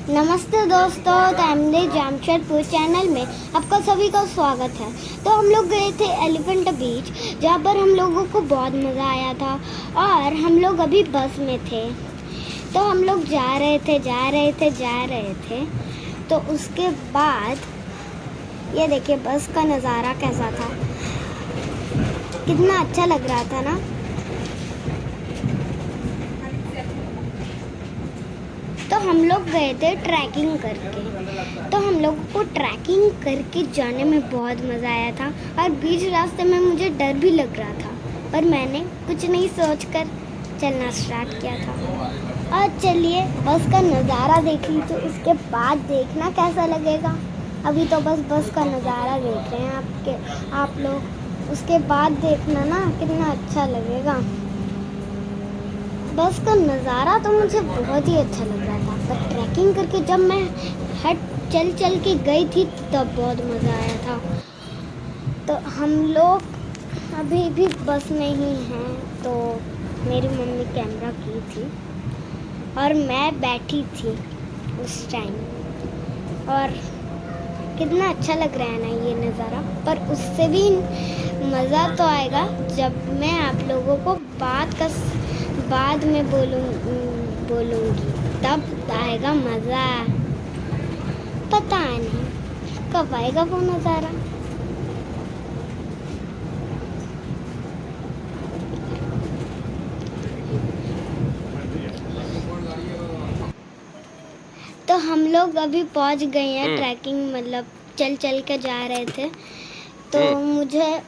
नमस्ते दोस्तों, family Jamshedpur channel में आपका सभी का स्वागत है। तो हम लोग गए थे एलिफेंट बीच, जहाँ पर हम लोगों को बहुत मज़ा आया था। और हम लोग अभी बस में थे, तो हम लोग जा रहे थे। तो उसके बाद ये देखिए बस का नज़ारा कैसा था, कितना अच्छा लग रहा था ना। तो हम लोग गए थे ट्रैकिंग करके। तो हम लोगों को ट्रैकिंग करके जाने में बहुत मज़ा आया था। और बीच रास्ते में मुझे डर भी लग रहा था, पर मैंने कुछ नहीं सोचकर चलना स्टार्ट किया था। और चलिए बस का नज़ारा देख लीजिए, उसके बाद देखना कैसा लगेगा। अभी तो बस का नज़ारा देख रहे हैं आप लोग, उसके बाद देखना ना कितना अच्छा लगेगा। बस का नज़ारा तो मुझे बहुत ही अच्छा लग रहा था, पर ट्रैकिंग करके जब मैं चल के गई थी तब बहुत मज़ा आया था। तो हम लोग अभी भी बस में ही हैं। तो मेरी मम्मी कैमरा की थी और मैं बैठी थी उस टाइम। और कितना अच्छा लग रहा है ना ये नज़ारा। पर उससे भी मज़ा तो आएगा जब मैं आप लोगों को बाद में बोलूँगी, तब आएगा मज़ा। पता नहीं कब आएगा वो नज़ारा। तो हम लोग अभी पहुंच गए हैं। ट्रैकिंग मतलब चल के जा रहे थे, तो मुझे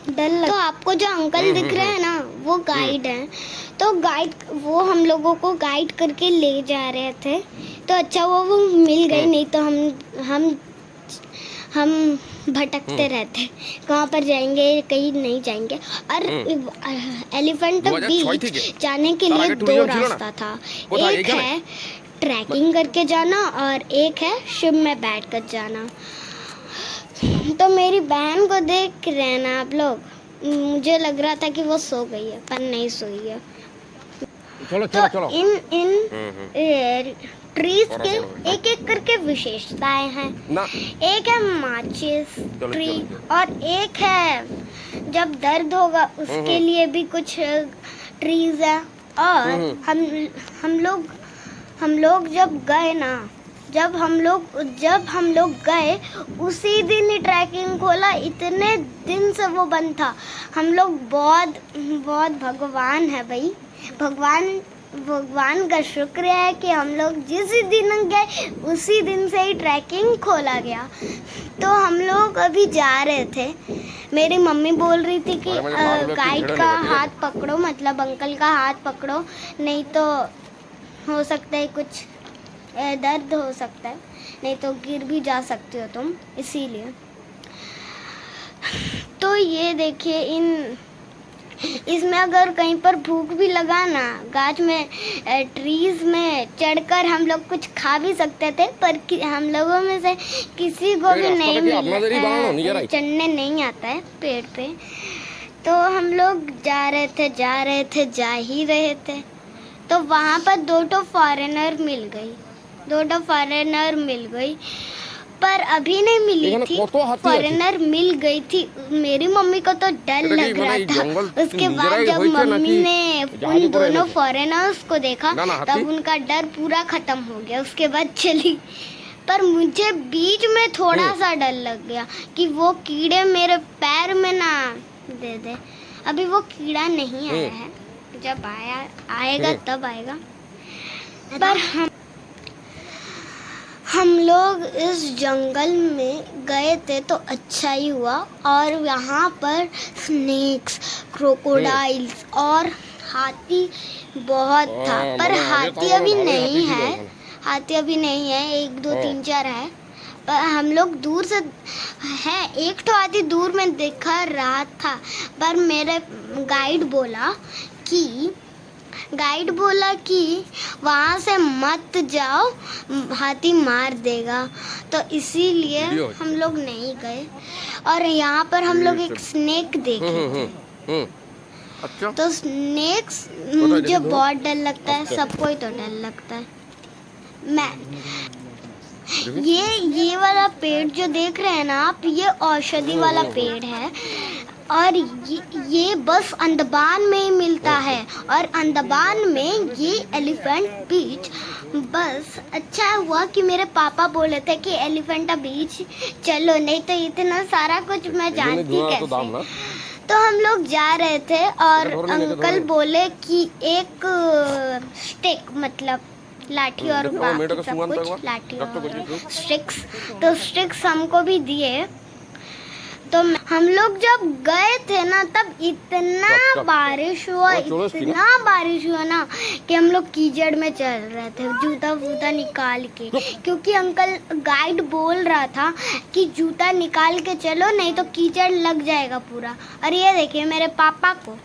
डर लगा। तो आपको जो अंकल दिख रहे हैं ना, वो गाइड हैं। तो वो हम लोगों को गाइड करके ले जा रहे थे। तो अच्छा वो मिल गए, नहीं तो हम भटकते रहते, कहाँ पर जाएंगे कहीं नहीं जाएंगे। और एलिफेंट बीच जाने के लिए दो रास्ता था। एक है ट्रैकिंग करके जाना और एक है शिप में बैठ कर जाना। तो मेरी बहन को देख रहे हैं ना आप लोग, मुझे लग रहा था कि वो सो गई है, पर नहीं सोई है। चलो। इन ट्रीज के एक एक करके विशेषताएं हैं। एक है माचिस ट्री, और एक है जब दर्द होगा उसके लिए भी कुछ ट्रीज है। और हम लोग जब गए ना, जब हम लोग गए उसी दिन ही ट्रैकिंग खोला। इतने दिन से वो बंद था। हम लोग बहुत भगवान है भाई, भगवान का शुक्र है कि हम लोग जिस दिन गए उसी दिन से ही ट्रैकिंग खोला गया। तो हम लोग अभी जा रहे थे। मेरी मम्मी बोल रही थी कि गाइड का हाथ पकड़ो, मतलब अंकल का हाथ पकड़ो, नहीं तो हो सकता है कुछ दर्द हो सकता है, नहीं तो गिर भी जा सकते हो तुम, इसीलिए। तो ये देखिए इसमें अगर कहीं पर भूख भी लगा ना, गाछ में ट्रीज में चढ़कर हम लोग कुछ खा भी सकते थे, पर हम लोगों में से किसी को भी नहीं चढ़ने नहीं आता है पेड़ पे। तो हम लोग जा ही रहे थे। तो वहाँ पर दो फॉरेनर मिल गई, पर अभी नहीं मिली थी। फॉरेनर मिल गई थी। मेरी मम्मी को तो डर लग रहा था। उसके बाद जब मम्मी ने उन दोनों फॉरेनर्स को देखा, तब उनका डर पूरा खत्म हो गया। उसके बाद चली। पर मुझे बीच में थोड़ा सा डर लग गया कि वो कीड़े मेरे पैर में ना दे दे। अभी वो कीड़ा नहीं आया है, जब आएगा तब आएगा। पर हम लोग इस जंगल में गए थे तो अच्छा ही हुआ। और यहाँ पर स्नेक्स, क्रोकोडाइल्स और हाथी बहुत था, पर हाथी अभी नहीं है। 1 2 3 4 है। पर हम लोग दूर से है, एक तो हाथी दूर में दिखा रहा था। पर मेरे गाइड बोला कि वहाँ से मत जाओ, हाथी मार देगा। तो इसीलिए हम लोग नहीं गए। और यहाँ पर हम लोग एक स्नेक देखे थे। अच्छा। तो स्नेक्स मुझे बहुत डर लगता है, सबको ही तो डर लगता है। ये वाला पेड़ जो देख रहे हैं ना आप, ये औषधि वाला पेड़ है और ये बस अंडमान में ही मिलता है। और अंडमान में ये एलिफेंट बीच, बस अच्छा हुआ कि मेरे पापा बोले थे कि एलिफेंटा बीच चलो, नहीं तो इतना सारा कुछ मैं जानती कैसे। तो हम लोग जा रहे थे और अंकल बोले कि एक स्टिक, मतलब लाठी और बाकी सब कुछ, लाठी और स्टिक्स, तो स्टिक्स हमको भी दिए। तो हम लोग जब गए थे ना, तब इतना बारिश हुआ, इतना बारिश हुआ ना कि हम लोग कीचड़ में चल रहे थे जूता वूता निकाल के, क्योंकि अंकल गाइड बोल रहा था कि जूता निकाल के चलो नहीं तो कीचड़ लग जाएगा पूरा। और ये देखिए मेरे पापा को,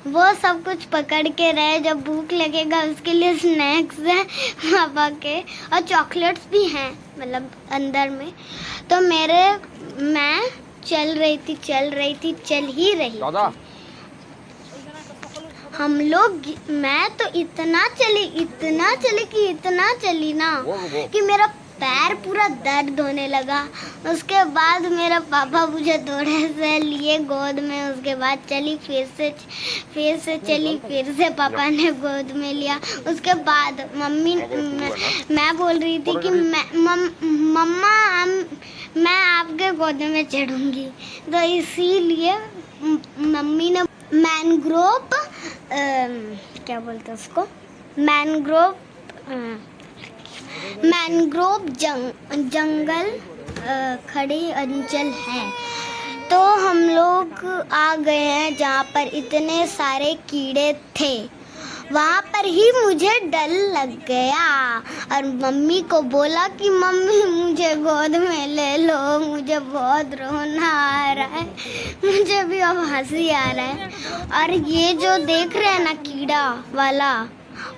वो सब कुछ पकड़ के रहे, जब भूख लगेगा उसके लिए स्नैक्स हैं पापा के, और चॉकलेट्स भी हैं मतलब अंदर में। तो मैं चल रही थी चल ही रही थी। हम लोग, मैं तो इतना चली ना कि मेरा पैर पूरा दर्द होने लगा। उसके बाद मेरा पापा मुझे थोड़े से लिए गोद में, उसके बाद चली फिर से चली, फिर से पापा ने गोद में लिया। उसके बाद मम्मी, मैं बोल रही थी कि मम्मा मैं आपके गोद में चढ़ूंगी, तो इसीलिए मम्मी ने मैंग्रोव, क्या बोलते हैं उसको, मैंग्रोव जंगल खड़ी अंचल है। तो हम लोग आ गए हैं जहाँ पर इतने सारे कीड़े थे, वहाँ पर ही मुझे डर लग गया और मम्मी को बोला कि मम्मी मुझे गोद में ले लो, मुझे बहुत रोना आ रहा है, मुझे भी अब हंसी आ रहा है। और ये जो देख रहे हैं ना कीड़ा वाला,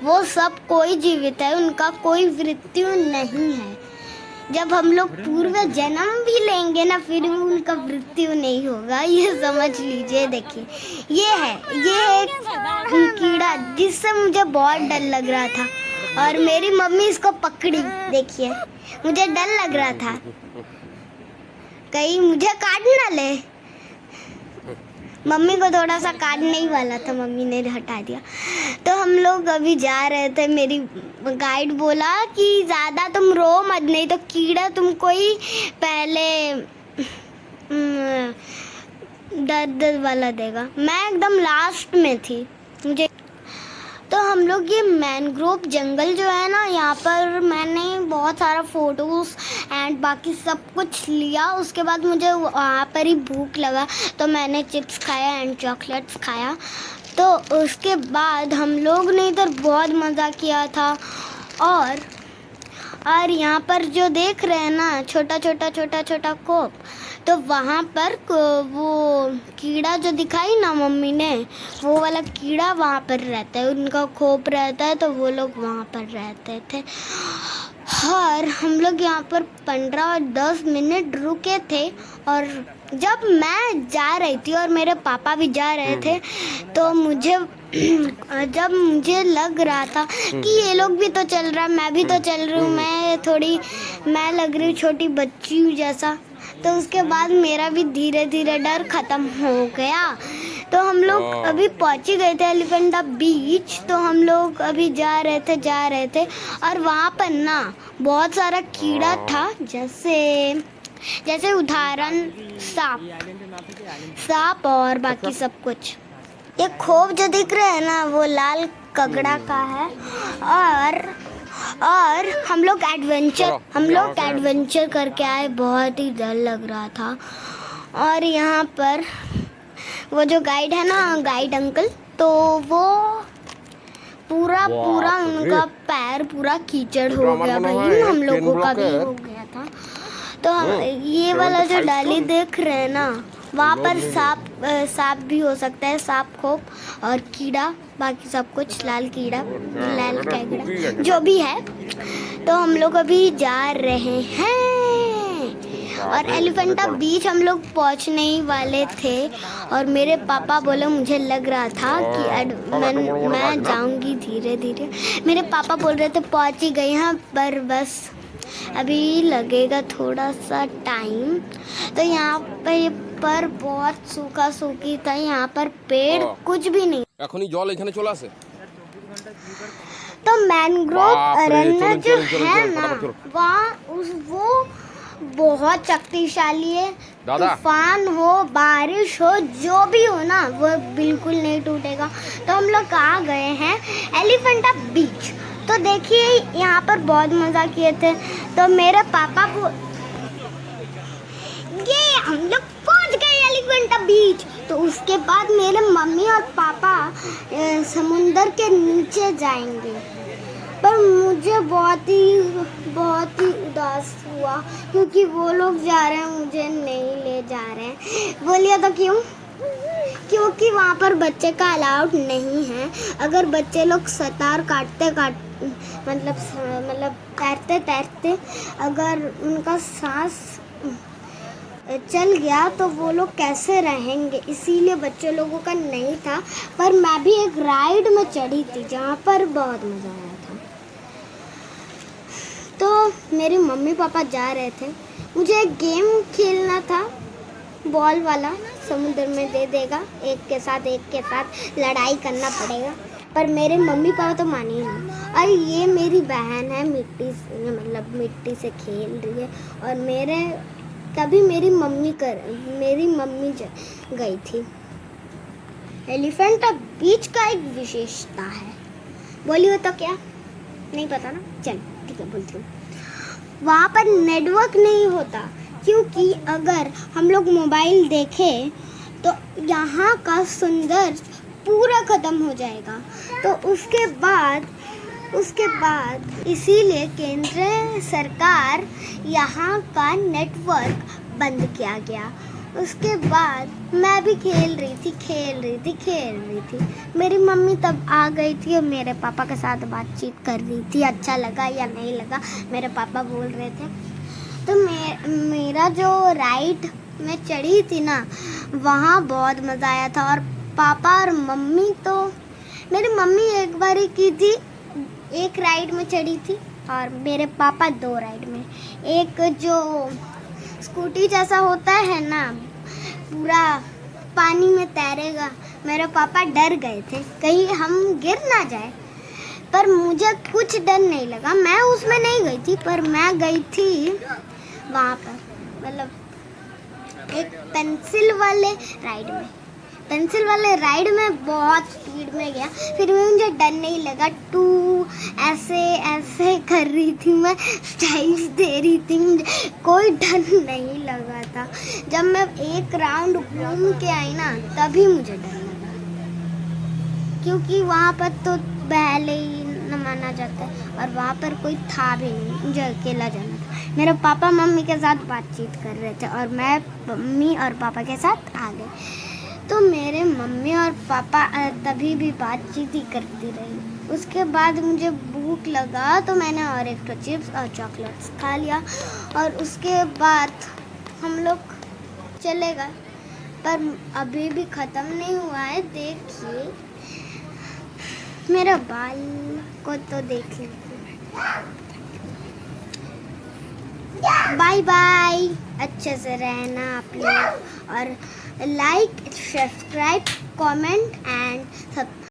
वो सब कोई जीवित है, उनका कोई मृत्यु नहीं है। जब हम लोग पूर्व जन्म भी लेंगे ना, फिर भी उनका मृत्यु नहीं होगा, ये समझ लीजिए। देखिए ये एक कीड़ा जिससे मुझे बहुत डर लग रहा था, और मेरी मम्मी इसको पकड़ी, देखिए मुझे डर लग रहा था कहीं मुझे काट ना ले। मम्मी को थोड़ा सा काटने ही वाला था, मम्मी ने हटा दिया। तो हम लोग अभी जा रहे थे, मेरी गाइड बोला कि ज़्यादा तुम रो मत, नहीं तो कीड़ा तुमको ही पहले दर्द वाला देगा। मैं एकदम लास्ट में थी मुझे। तो हम लोग ये मैंग्रोव जंगल जो है ना, यहाँ पर मैंने बहुत सारा फ़ोटोज़ एंड बाकी सब कुछ लिया। उसके बाद मुझे वहाँ पर ही भूख लगा, तो मैंने चिप्स खाया एंड चॉकलेट्स खाया। तो उसके बाद हम लोग ने इधर बहुत मज़ा किया था। और यहाँ पर जो देख रहे हैं ना, छोटा छोटा कोप, तो वहाँ पर वो कीड़ा जो दिखाई ना मम्मी ने, वो वाला कीड़ा वहाँ पर रहता है, उनका खोप रहता है, तो वो लोग वहाँ पर रहते थे। और हम लोग यहाँ पर 15 और 10 मिनट रुके थे। और जब मैं जा रही थी और मेरे पापा भी जा रहे थे, तो जब मुझे लग रहा था कि ये लोग भी तो चल रहा है, मैं भी तो चल रही हूँ, मैं लग रही हूँ छोटी बच्ची हूँ जैसा। तो उसके बाद मेरा भी धीरे धीरे डर ख़त्म हो गया। तो हम लोग अभी पहुँच ही गए थे एलिफेंटा बीच। तो हम लोग अभी जा रहे थे और वहाँ पर ना बहुत सारा कीड़ा था, जैसे उदाहरण सांप और बाकी सब कुछ। ये खोप जो दिख रहा है ना, वो लाल कगड़ा का है। और हम लोग एडवेंचर करके आए, बहुत ही डर लग रहा था। और यहाँ पर वो जो गाइड है ना, गाइड अंकल, तो वो पूरा उनका पैर पूरा कीचड़ हो गया भाई, हम लोगों का भी हो गया था। तो ये वाला जो डाली देख रहे हैं ना, वहाँ पर सांप भी हो सकता है, सांप खोप और कीड़ा, बाकी सब कुछ, लाल कैगड़ा जो भी है। तो हम लोग अभी जा रहे हैं और एलिफेंटा बीच हम लोग पहुंचने ही वाले थे। और मेरे पापा बोले, मुझे लग रहा था कि मैं जाऊंगी धीरे धीरे। मेरे पापा बोल रहे थे पहुंच ही गए हैं, पर बस अभी लगेगा थोड़ा सा टाइम। तो यहाँ पे पर बहुत सूखा सूखी था, यहाँ पर पेड़ कुछ भी नहीं। এখনই জল এখানে চলে আসে। तो मैंग्रोव अरण्य जो है ना, वो बहुत शक्तिशाली है। तूफान हो, बारिश हो, जो भी हो ना, वो बिल्कुल नहीं टूटेगा। तो हम लोग आ गए हैं एलिफेंटा बीच। तो देखिए यहाँ पर बहुत मज़ा किए थे। तो मेरे पापा को ये हम लोग पहुँच गए एलिफेंटा बीच। तो उसके बाद मेरे मम्मी और पापा समुंदर के नीचे जाएंगे। पर मुझे बहुत ही उदास हुआ क्योंकि वो लोग जा रहे हैं, मुझे नहीं ले जा रहे हैं। बोलिए तो क्यों? क्योंकि वहाँ पर बच्चे का अलाउड नहीं है। अगर बच्चे लोग सतार काटते मतलब तैरते तैरते अगर उनका सांस चल गया तो वो लोग कैसे रहेंगे, इसीलिए बच्चे लोगों का नहीं था। पर मैं भी एक राइड में चढ़ी थी जहाँ पर बहुत मज़ा आया था। तो मेरे मम्मी पापा जा रहे थे, मुझे एक गेम खेलना था, बॉल वाला, समुद्र में दे देगा, एक के साथ लड़ाई करना पड़ेगा। पर मेरे मम्मी पापा तो माने ही नहीं। और ये मेरी बहन है, मिट्टी से खेल रही है। और तभी मेरी मम्मी गई थी। एलिफेंटा बीच का एक विशेषता है, बोलिए तो क्या? नहीं पता ना, चल ठीक है बोलती हूँ। वहाँ पर नेटवर्क नहीं होता, क्योंकि अगर हम लोग मोबाइल देखें तो यहाँ का सुंदर पूरा ख़त्म हो जाएगा। तो उसके बाद इसीलिए केंद्र सरकार यहाँ का नेटवर्क बंद किया गया। उसके बाद मैं भी खेल रही थी। मेरी मम्मी तब आ गई थी और मेरे पापा के साथ बातचीत कर रही थी। अच्छा लगा या नहीं लगा, मेरे पापा बोल रहे थे। तो मेरा जो राइड में चढ़ी थी ना, वहाँ बहुत मज़ा आया था। और पापा और मम्मी, तो मेरी मम्मी एक बार ही की थी, एक राइड में चढ़ी थी, और मेरे पापा 2 राइड में। एक जो स्कूटी जैसा होता है ना, पूरा पानी में तैरेगा, मेरे पापा डर गए थे कहीं हम गिर ना जाए। पर मुझे कुछ डर नहीं लगा, मैं उसमें नहीं गई थी। पर मैं गई थी वहाँ पर, मतलब एक पेंसिल वाले राइड में बहुत स्पीड में गया, फिर भी मुझे डर नहीं लगा। ऐसे कर रही थी, मैं स्टाइल्स दे रही थी, मुझे कोई डर नहीं लगा था। जब मैं एक राउंड घूम के आई ना, तभी मुझे डर लगा, क्योंकि वहाँ पर तो पहले ही न माना जाता है और वहाँ पर कोई था भी नहीं, मुझे अकेला जाना था। मेरे पापा मम्मी के साथ बातचीत कर रहे थे और मैं मम्मी और पापा के साथ आ गई। तो मेरे मम्मी और पापा तभी भी बातचीत ही करती रही। उसके बाद मुझे भूख लगा तो मैंने और एक तो चिप्स और चॉकलेट्स खा लिया, और उसके बाद हम लोग चले गए। पर अभी भी ख़त्म नहीं हुआ है, देखिए मेरा बाल को तो देख लीजिए। बाय बाय, अच्छे से रहना आप लोग, और लाइक, सब्सक्राइब, कमेंट एंड सब।